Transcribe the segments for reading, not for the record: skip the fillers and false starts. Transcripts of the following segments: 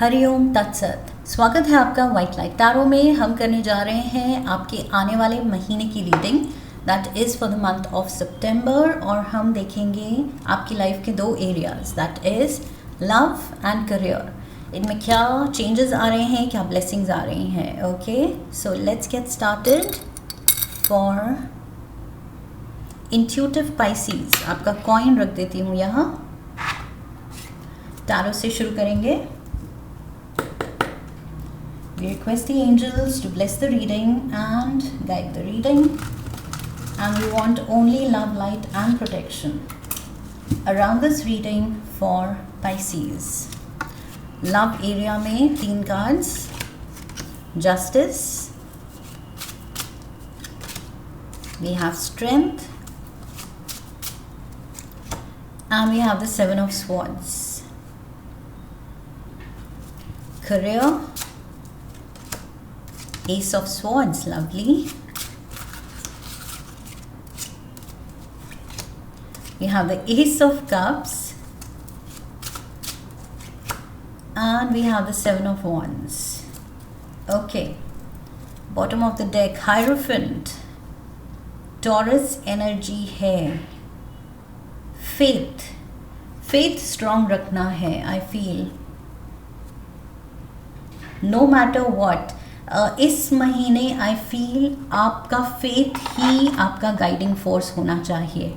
हरिओम तत्सत। स्वागत है आपका वाइट लाइट टैरो में। हम करने जा रहे हैं आपके आने वाले महीने की reading, that is for the month of September. और हम देखेंगे आपकी लाइफ के दो areas, that is love and career. इनमें क्या चेंजेस आ रहे हैं, क्या ब्लेसिंग्स आ रही हैं। Okay, so let's get started for intuitive Pisces. आपका कॉइन रख देती हूँ यहाँ। टैरो से शुरू करेंगे। We request the angels to bless the reading and guide the reading, and we want only love, light and protection around this reading for Pisces. Love area में 3 cards, Justice, we have Strength, and we have the 7 of Swords. Career, Ace of Swords, lovely. We have the Ace of Cups, and we have the 7 of Wands. Okay, bottom of the deck, Hierophant, Taurus energy है। faith strong रखना है। I feel no matter what, इस महीने I feel आपका faith ही आपका guiding force होना चाहिए।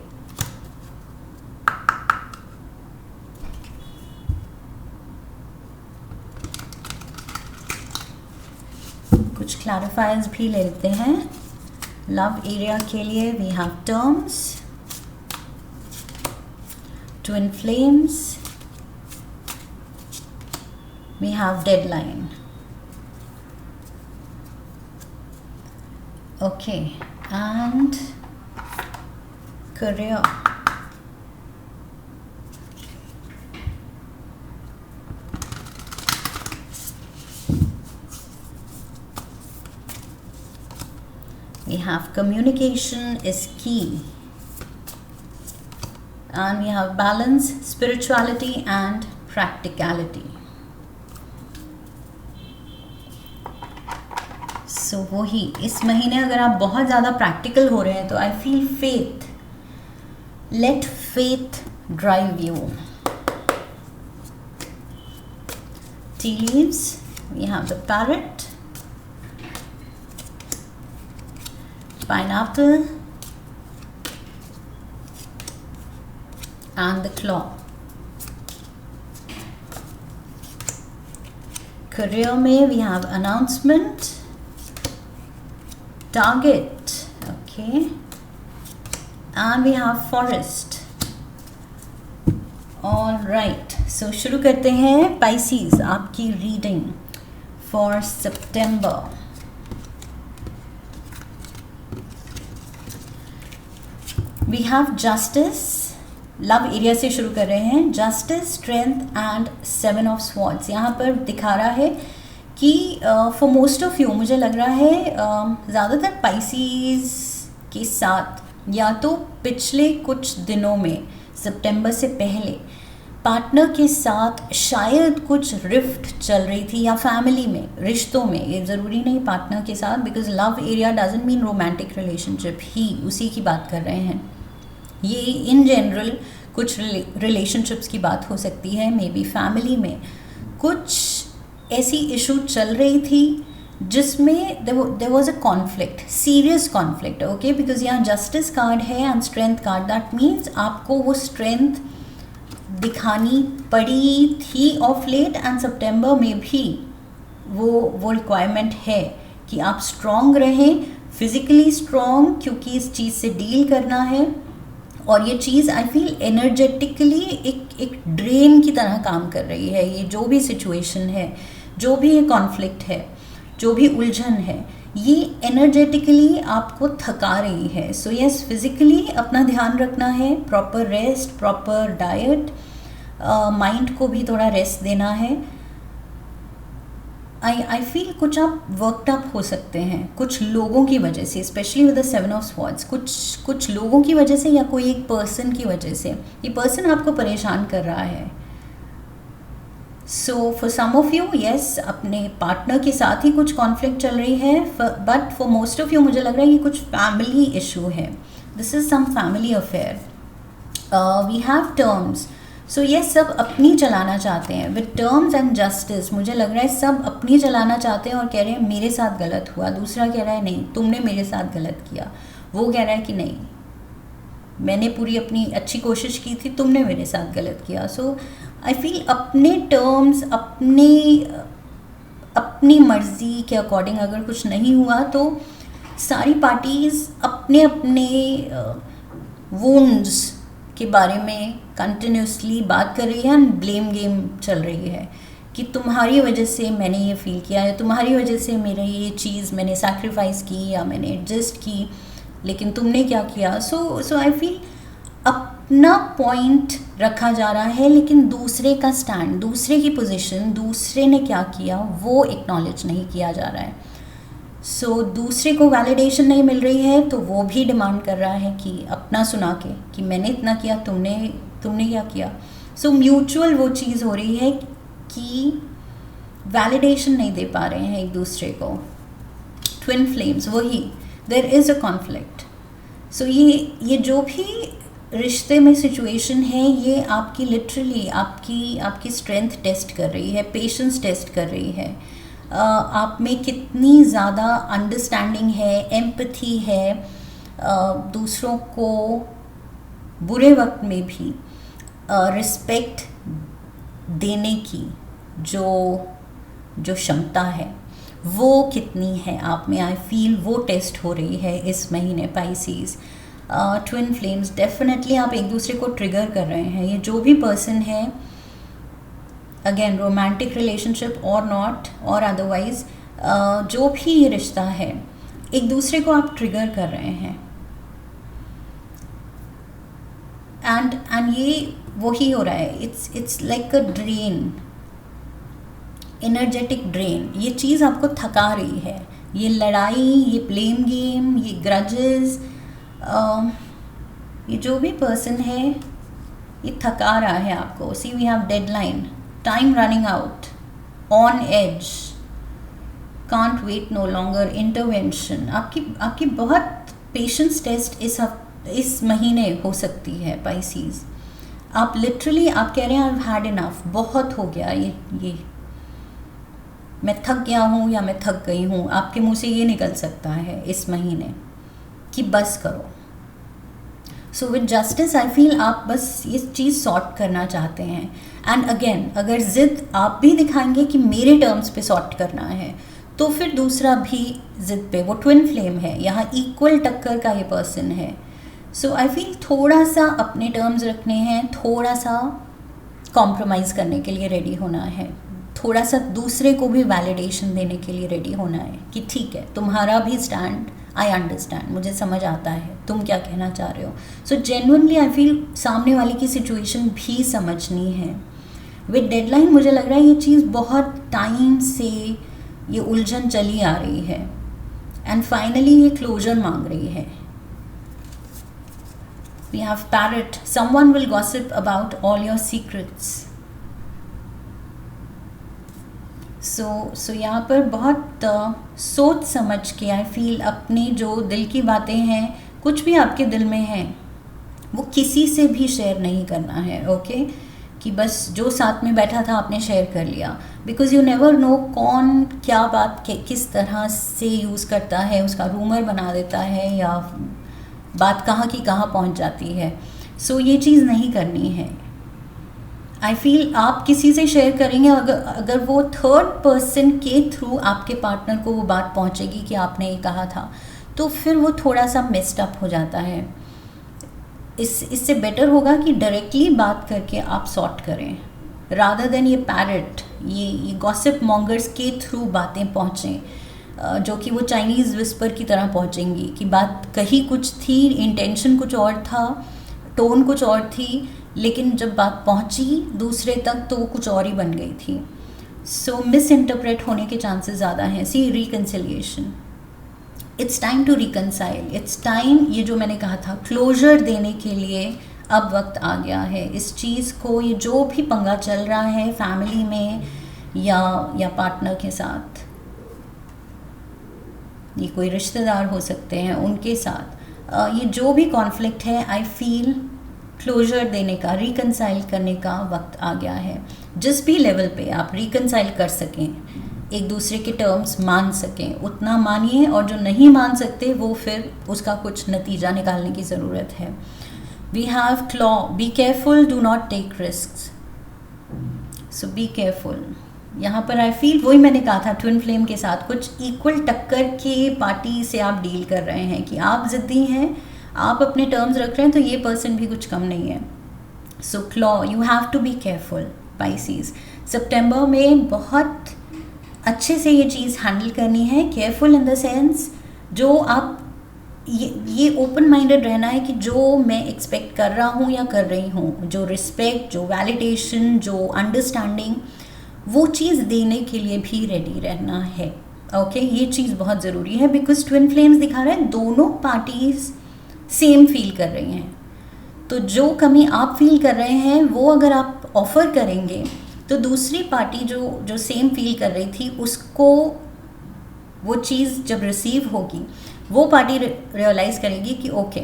कुछ क्लैरिफायर्स भी ले लेते हैं। लव एरिया के लिए we have terms, twin flames, we have deadline. Okay, and career. We have communication is key, and we have balance, spirituality and practicality. सो वही इस महीने अगर आप बहुत ज़्यादा प्रैक्टिकल हो रहे हैं तो I feel faith, let faith drive you. Tea leaves, we have the parrot, pineapple and the claw. Career में we have announcement, target, okay, and we have forest. All right, so शुरू करते हैं Pisces आपकी reading for September. We have justice. Love area से शुरू कर रहे हैं। Justice, strength and 7 of swords यहाँ पर दिखा रहा है कि फॉर मोस्ट ऑफ यू मुझे लग रहा है ज़्यादातर पाइसीज के साथ या तो पिछले कुछ दिनों में सितंबर से पहले पार्टनर के साथ शायद कुछ रिफ्ट चल रही थी, या फैमिली में, रिश्तों में। ये ज़रूरी नहीं पार्टनर के साथ, because love area doesn't mean romantic relationship ही, उसी की बात कर रहे हैं। ये इन जनरल कुछ रिलेशनशिप्स की बात हो सकती है। मे बी फैमिली में कुछ ऐसी इशू चल रही थी जिसमें there was a conflict, serious conflict. Okay, because यहाँ जस्टिस कार्ड है and strength card, that means आपको वो स्ट्रेंथ दिखानी पड़ी थी ऑफ लेट, एंड सितंबर में भी वो रिक्वायरमेंट है कि आप स्ट्रॉन्ग रहें, फिजिकली स्ट्रॉन्ग, क्योंकि इस चीज़ से डील करना है। और ये चीज़ आई फील एनर्जेटिकली एक ड्रेन की तरह काम कर रही है। ये जो भी सिचुएशन है, जो भी ये कॉन्फ्लिक्ट है, जो भी उलझन है, ये एनर्जेटिकली आपको थका रही है। सो यस, फिजिकली अपना ध्यान रखना है, proper rest, proper diet, mind को भी थोड़ा रेस्ट देना है। आई फील कुछ आप वर्कड अप हो सकते हैं कुछ लोगों की वजह से, specially with the 7 of swords. कुछ लोगों की वजह से या कोई एक पर्सन की वजह से ये पर्सन आपको परेशान कर रहा है। So for some of you yes, अपने पार्टनर के साथ ही कुछ कॉन्फ्लिक्ट चल रही है, but for most of you मुझे लग रहा है ये कुछ फैमिली इशू है. This is some family affair. We have terms. So ये सब अपनी चलाना चाहते हैं विद टर्म्स एंड जस्टिस. मुझे लग रहा है सब अपनी चलाना चाहते हैं और कह रहे हैं मेरे साथ गलत हुआ. दूसरा कह रहा है नहीं तुमने मेरे साथ गलत किया. वो कह रहा है कि नहीं मैंने पूरी अपनी अच्छी कोशिश की थी, तुमने मेरे साथ गलत किया. सो आई फील अपने टर्म्स, अपनी मर्जी के अकॉर्डिंग अगर कुछ नहीं हुआ तो सारी पार्टीज़ अपने अपने वुंड्स के बारे में कंटिन्यूसली बात कर रही है एंड ब्लेम गेम चल रही है कि तुम्हारी वजह से मैंने ये फील किया है, तुम्हारी वजह से मेरे ये चीज़ मैंने सैक्रिफाइस की या मैंने एडजस्ट की, लेकिन तुमने क्या किया. सो आई फील अपना पॉइंट रखा जा रहा है लेकिन दूसरे का स्टैंड, दूसरे की पोजीशन, दूसरे ने क्या किया वो एक्नॉलेज नहीं किया जा रहा है. सो दूसरे को वैलिडेशन नहीं मिल रही है तो वो भी डिमांड कर रहा है कि अपना सुना के कि मैंने इतना किया, तुमने क्या किया. सो म्यूचुअल वो चीज़ हो रही है कि वैलिडेशन नहीं दे पा रहे हैं एक दूसरे को. ट्विन फ्लेम्स, वही देयर इज़ अ कॉन्फ्लिक्ट. सो ये जो भी रिश्ते में सिचुएशन है ये आपकी लिटरली आपकी स्ट्रेंथ टेस्ट कर रही है, पेशेंस टेस्ट कर रही है. आप में कितनी ज़्यादा अंडरस्टैंडिंग है, एम्पैथी है, दूसरों को बुरे वक्त में भी रिस्पेक्ट देने की जो क्षमता है वो कितनी है आप में. आई फील वो टेस्ट हो रही है इस महीने पाइसीज. ट्विन फ्लेम्स, डेफिनेटली आप एक दूसरे को ट्रिगर कर रहे हैं. ये जो भी पर्सन है, अगेन रोमांटिक रिलेशनशिप और नॉट और अदरवाइज, जो भी ये रिश्ता है एक दूसरे को आप ट्रिगर कर रहे हैं. एंड ये वही हो रहा है. It's like a drain, energetic drain. ये चीज़ आपको थका रही है. ये लड़ाई, ये ब्लेम गेम, ये ग्रजेस, ये जो भी पर्सन है ये थका रहा है आपको. See we have deadline, time running out, on edge, can't wait no longer, intervention. आपकी बहुत पेशेंस टेस्ट इस महीने हो सकती है पाइसीज. आप लिटरली आप कह रहे हैं आई हैव हैड इनफ, बहुत हो गया, ये मैं थक गया हूँ या मैं थक गई हूँ. आपके मुंह से ये निकल सकता है इस महीने कि बस करो. So with justice I feel आप बस ये चीज़ सॉर्ट करना चाहते हैं. एंड अगेन अगर ज़िद आप भी दिखाएंगे कि मेरे टर्म्स पे सॉर्ट करना है तो फिर दूसरा भी ज़िद पे, वो ट्विन फ्लेम है, यहाँ इक्वल टक्कर का ये पर्सन है. सो आई फील थोड़ा सा अपने टर्म्स रखने हैं, थोड़ा सा कॉम्प्रोमाइज़ करने के लिए रेडी होना है, थोड़ा सा दूसरे को भी वैलिडेशन देने के लिए रेडी होना है कि ठीक है तुम्हारा भी स्टैंड आई अंडरस्टैंड, मुझे समझ आता है तुम क्या कहना चाह रहे हो. सो जेन्युइनली आई फील सामने वाले की सिचुएशन भी समझनी है. विद डेडलाइन मुझे लग रहा है ये चीज़ बहुत टाइम से ये उलझन चली आ रही है एंड फाइनली ये क्लोजर मांग रही है. We have parrot, someone will gossip about all your secrets. So यहाँ पर बहुत सोच समझ के आई फील अपनी जो दिल की बातें हैं, कुछ भी आपके दिल में हैं वो किसी से भी शेयर नहीं करना है. ओके कि बस जो साथ में बैठा था आपने शेयर कर लिया, बिकॉज यू नेवर नो कौन क्या बात किस तरह से यूज़ करता है, उसका रूमर बना देता है या बात कहाँ की कहाँ पहुँच जाती है. सो ये चीज़ नहीं करनी है. आई फील आप किसी से शेयर करेंगे अगर वो थर्ड पर्सन के थ्रू आपके पार्टनर को वो बात पहुंचेगी कि आपने ये कहा था, तो फिर वो थोड़ा सा मिस्ड अप हो जाता है. इससे बेटर होगा कि डायरेक्टली बात करके आप सॉर्ट करें रादर देन ये पैरट, ये गॉसिप मॉन्गर्स के थ्रू बातें पहुँचें जो कि वो चाइनीज़ विस्पर की तरह पहुँचेंगी कि बात कही कुछ थी, इंटेंशन कुछ और था, टोन कुछ और थी, लेकिन जब बात पहुंची दूसरे तक तो वो कुछ और ही बन गई थी. सो मिस इंटरप्रेट होने के चांसेस ज़्यादा हैं. See reconciliation, it's time to reconcile, it's time, ये जो मैंने कहा था क्लोजर देने के लिए अब वक्त आ गया है इस चीज़ को, ये जो भी पंगा चल रहा है फैमिली में या पार्टनर के साथ, ये कोई रिश्तेदार हो सकते हैं उनके साथ, ये जो भी कॉन्फ्लिक्ट है, आई फील क्लोजर देने का, रिकनसाइल करने का वक्त आ गया है। जिस भी लेवल पे आप रिकनसाइल कर सकें, एक दूसरे के टर्म्स मान सकें, उतना मानिए, और जो नहीं मान सकते वो फिर उसका कुछ नतीजा निकालने की ज़रूरत है। We have claw, be careful, do not take risk, so be careful. यहाँ पर आई फील वही मैंने कहा था ट्विन फ्लेम के साथ, कुछ इक्वल टक्कर के पार्टी से आप डील कर रहे हैं कि आप ज़िद्दी हैं, आप अपने टर्म्स रख रहे हैं, तो ये पर्सन भी कुछ कम नहीं है। So claw, you have to be careful Pisces. सितंबर में बहुत अच्छे से ये चीज़ हैंडल करनी है। केयरफुल इन द सेंस, जो आप ये ओपन माइंडेड रहना है कि जो मैं एक्सपेक्ट कर रहा हूँ या कर रही हूँ, जो रिस्पेक्ट, जो वैलिडेशन, जो अंडरस्टैंडिंग, वो चीज़ देने के लिए भी रेडी रहना है। ओके, ये चीज़ बहुत ज़रूरी है, बिकॉज ट्विन फ्लेम्स दिखा रहा है दोनों पार्टीज सेम फील कर रही हैं। तो जो कमी आप फील कर रहे हैं वो अगर आप ऑफ़र करेंगे, तो दूसरी पार्टी जो सेम फील कर रही थी, उसको वो चीज़ जब रिसीव होगी, वो पार्टी रियलाइज़ करेगी कि okay,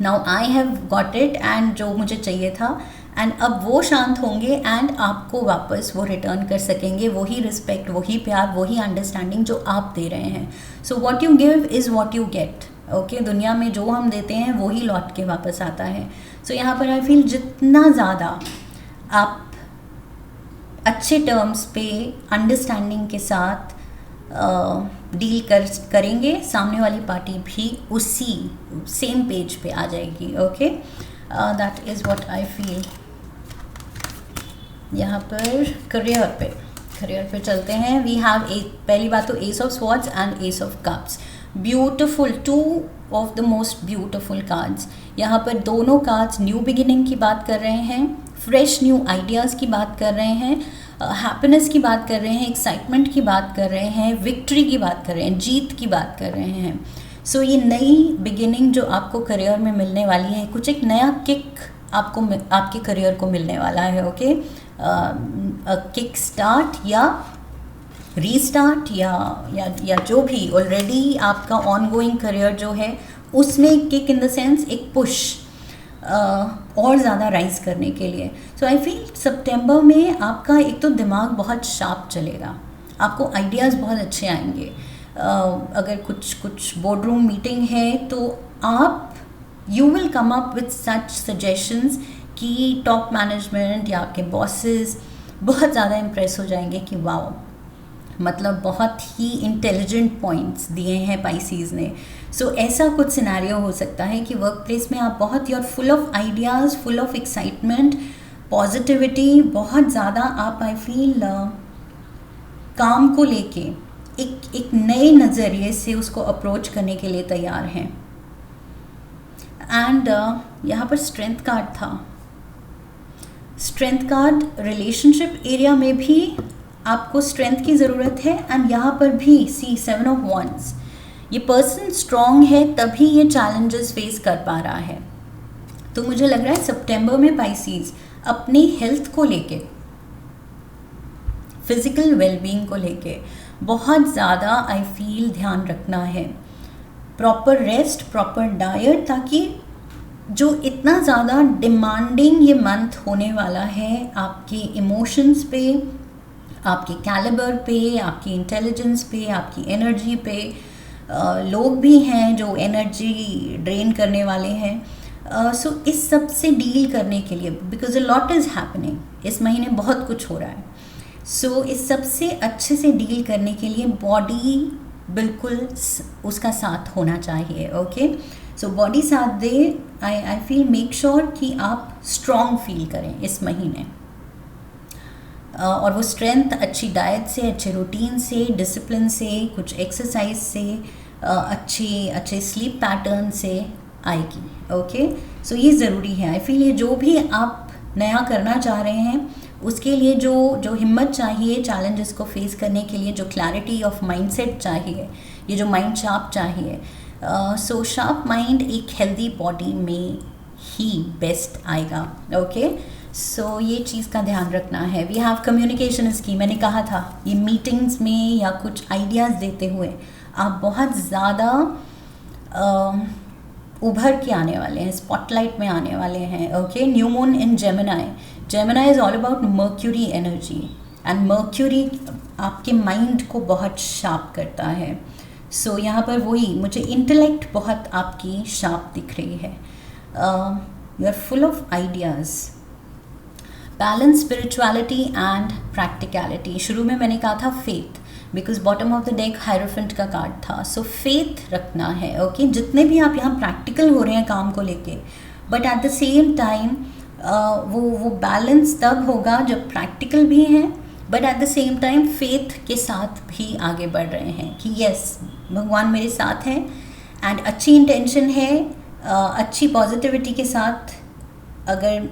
now I have got it, and जो मुझे चाहिए था, एंड अब वो शांत होंगे एंड आपको वापस वो रिटर्न कर सकेंगे, वही रिस्पेक्ट, वही प्यार, वही अंडरस्टैंडिंग जो आप दे रहे हैं। So what you give is what you get. Okay, दुनिया में जो हम देते हैं वही लौट के वापस आता है। सो यहाँ पर आई फील जितना ज़्यादा आप अच्छे टर्म्स पे अंडरस्टैंडिंग के साथ डील करेंगे, सामने वाली पार्टी भी उसी सेम पेज पे आ जाएगी। Okay, that is what I feel. यहाँ पर करियर पे चलते हैं। वी हैव पहली बात तो S of swords and S of cups, beautiful, two of the most beautiful cards. यहाँ पर दोनों कार्ड्स न्यू बिगिनिंग की बात कर रहे हैं, फ्रेश न्यू आइडियाज़ की बात कर रहे हैं, हैप्पीनेस की बात कर रहे हैं, एक्साइटमेंट की बात कर रहे हैं, विक्ट्री की बात कर रहे हैं, जीत की बात कर रहे हैं। सो ये नई बिगिनिंग जो आपको करियर में मिलने वाली है, कुछ एक नया किक आपको आपके करियर को मिलने वाला है। ओके, किक स्टार्ट या रीस्टार्ट या जो भी ऑलरेडी आपका ऑनगोइंग करियर जो है, उसमें किक इन द सेंस एक पुश और ज़्यादा राइज करने के लिए। सो आई फील सितंबर में आपका एक तो दिमाग बहुत शार्प चलेगा, आपको आइडियाज़ बहुत अच्छे आएंगे। अगर कुछ बोर्डरूम मीटिंग है तो आप you will come up with such suggestions कि टॉप मैनेजमेंट या आपके बॉसेस बहुत ज़्यादा इम्प्रेस हो जाएंगे कि वाओ, मतलब बहुत ही इंटेलिजेंट पॉइंट्स दिए हैं पाइसीज़ ने। सो ऐसा कुछ सिनेरियो हो सकता है कि वर्क प्लेस में आप बहुत, you are full of ideas, full of excitement, positivity, बहुत ज़्यादा आप आई फील काम को लेके एक नए नज़रिए से उसको अप्रोच करने के लिए तैयार हैं। एंड यहाँ पर स्ट्रेंथ कार्ड था। स्ट्रेंथ कार्ड रिलेशनशिप एरिया में भी आपको स्ट्रेंथ की ज़रूरत है, एंड यहाँ पर भी सी 7 ऑफ wands, ये पर्सन स्ट्रॉन्ग है तभी ये चैलेंजेस फेस कर पा रहा है। तो मुझे लग रहा है सितंबर में पाइसीज अपनी हेल्थ को लेके, फिजिकल वेलबींग को लेके बहुत ज़्यादा आई फील ध्यान रखना है। प्रॉपर रेस्ट, प्रॉपर डाइट, ताकि जो इतना ज़्यादा डिमांडिंग ये मंथ होने वाला है आपके इमोशंस पे, आपके कैलिबर पे, आपकी इंटेलिजेंस पे, आपकी एनर्जी पे, लोग भी हैं जो एनर्जी ड्रेन करने वाले हैं। सो इस सब से डील करने के लिए, because a lot is happening, इस महीने बहुत कुछ हो रहा है। सो इस सब से अच्छे से डील करने के लिए बॉडी बिल्कुल उसका साथ होना चाहिए। ओके, सो बॉडी साथ दे। आई फील मेक श्योर कि आप स्ट्रॉन्ग फील करें इस महीने, और वो स्ट्रेंथ अच्छी डाइट से, अच्छे रूटीन से, डिसिप्लिन से, कुछ एक्सरसाइज से, अच्छे स्लीप पैटर्न से आएगी। ओके, सो ये ज़रूरी है। आई फील ये जो भी आप नया करना चाह रहे हैं उसके लिए जो हिम्मत चाहिए, चैलेंजेस को फेस करने के लिए जो क्लैरिटी ऑफ माइंडसेट चाहिए, ये जो माइंड शार्प चाहिए। सो शार्प माइंड एक हेल्दी बॉडी में ही बेस्ट आएगा। ओके, सो ये चीज़ का ध्यान रखना है। वी हैव कम्युनिकेशन इज की, मैंने कहा था ये मीटिंग्स में या कुछ आइडियाज़ देते हुए आप बहुत ज़्यादा उभर के आने वाले हैं, स्पॉटलाइट में आने वाले हैं। Okay, new moon in Gemini, Gemini is all about mercury energy, and mercury आपके माइंड को बहुत शार्प करता है। सो यहाँ पर वही मुझे इंटेलेक्ट बहुत आपकी शार्प दिख रही है। You are full of ideas. Balance spirituality and practicality, शुरू में मैंने कहा था faith, because bottom of the deck hierophant का कार्ड था। सो फेथ रखना है। ओके, जितने भी आप यहाँ प्रैक्टिकल हो रहे हैं काम को लेके, but at the same time वो बैलेंस तब होगा जब प्रैक्टिकल भी हैं but at the same time faith के साथ भी आगे बढ़ रहे हैं कि यस भगवान मेरे साथ हैं, एंड अच्छी इंटेंशन है, अच्छी पॉजिटिविटी के साथ अगर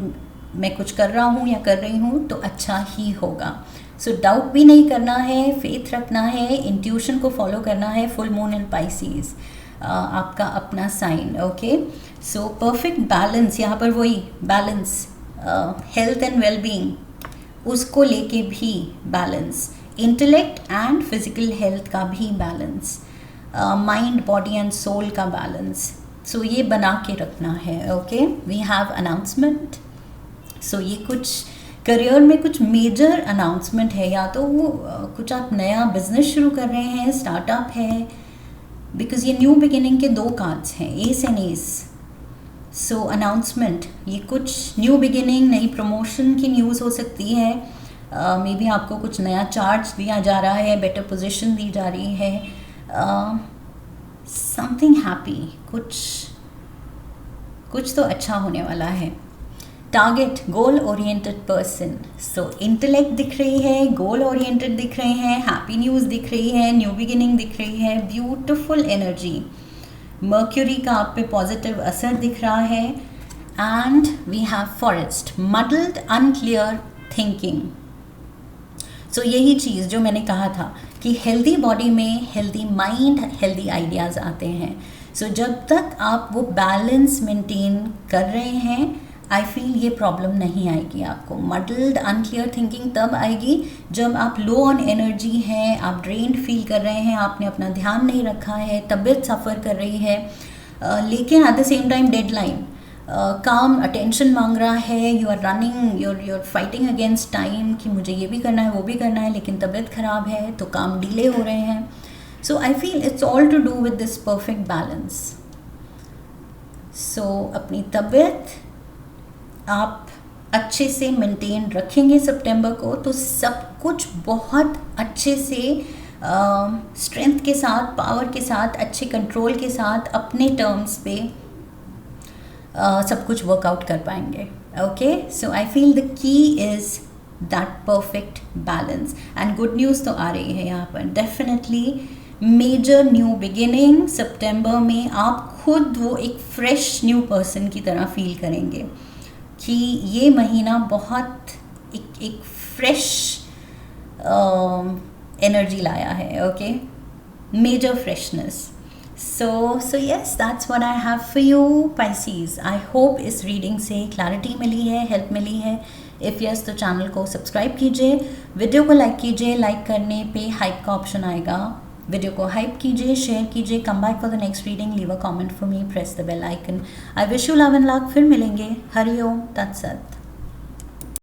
मैं कुछ कर रहा हूँ या कर रही हूँ तो अच्छा ही होगा। सो डाउट भी नहीं करना है, फेथ रखना है, इंट्यूशन को फॉलो करना है। फुल मून इन पाइसीज आपका अपना साइन। ओके, सो परफेक्ट बैलेंस, यहाँ पर वही बैलेंस, हेल्थ एंड वेलबींग उसको लेके भी balance, intellect and physical health का भी balance, mind body and soul का बैलेंस। सो ये बना के रखना है। Okay, we have announcement. So ये कुछ करियर में कुछ मेजर अनाउंसमेंट है, या तो वो कुछ आप नया बिजनेस शुरू कर रहे हैं, स्टार्टअप है, बिकॉज ये न्यू बिगिनिंग के दो कार्ड्स हैं, S and S. So announcement, ये कुछ न्यू बिगिनिंग, नई प्रमोशन की न्यूज़ हो सकती है। मे बी आपको कुछ नया चार्ज दिया जा रहा है, बेटर पोजीशन दी जा रही है, समथिंग हैप्पी, कुछ तो अच्छा होने वाला है। Target, goal oriented person. So intellect दिख रही है, गोल ओरिएंटेड दिख रहे हैं, हैप्पी न्यूज़ दिख रही है, न्यू बिगिनिंग दिख रही है, ब्यूटिफुल एनर्जी, मर्क्यूरी का आप पे पॉजिटिव असर दिख रहा है। And we have forest, muddled unclear thinking. So यही चीज़ जो मैंने कहा था कि हेल्दी बॉडी में हेल्दी माइंड, हेल्दी आइडियाज़ आते हैं। सो जब तक आप वो बैलेंस मेंटेन कर रहे हैं, आई फील ये प्रॉब्लम नहीं आएगी आपको। मडल्ड अनक्लियर थिंकिंग तब आएगी जब आप लो ऑन एनर्जी हैं, आप ड्रेन्ड फील कर रहे हैं, आपने अपना ध्यान नहीं रखा है, तबीयत सफ़र कर रही है, लेकिन at the same time deadline, काम अटेंशन मांग रहा है, you are running, your fighting against time कि मुझे ये भी करना है वो भी करना है, लेकिन तबीयत ख़राब है तो काम डिले हो रहे हैं। So I feel it's all to do with this perfect balance. So अपनी तबीयत आप अच्छे से मेंटेन रखेंगे सितंबर को तो सब कुछ बहुत अच्छे से स्ट्रेंथ के साथ, पावर के साथ, अच्छे कंट्रोल के साथ, अपने टर्म्स पे सब कुछ वर्कआउट कर पाएंगे। Okay, so I feel the key is that perfect balance. And good news तो आ रही है यहाँ पर, डेफिनेटली मेजर न्यू बिगिनिंग। सितंबर में आप खुद वो एक फ्रेश न्यू पर्सन की तरह फील करेंगे कि ये महीना बहुत एक फ्रेश एनर्जी लाया है। Okay, major freshness. So yes, that's what I have for you Pisces. I hope इस रीडिंग से क्लैरिटी मिली है, हेल्प मिली है। इफ़ यस तो चैनल को सब्सक्राइब कीजिए, वीडियो को लाइक कीजिए, लाइक करने पे हाइप का ऑप्शन आएगा, वीडियो को हाइप कीजिए, शेयर कीजिए, come back for the next reading, leave a comment for me, press the bell icon. I wish you love and luck. फिर मिलेंगे। हरि ओम तत्सत।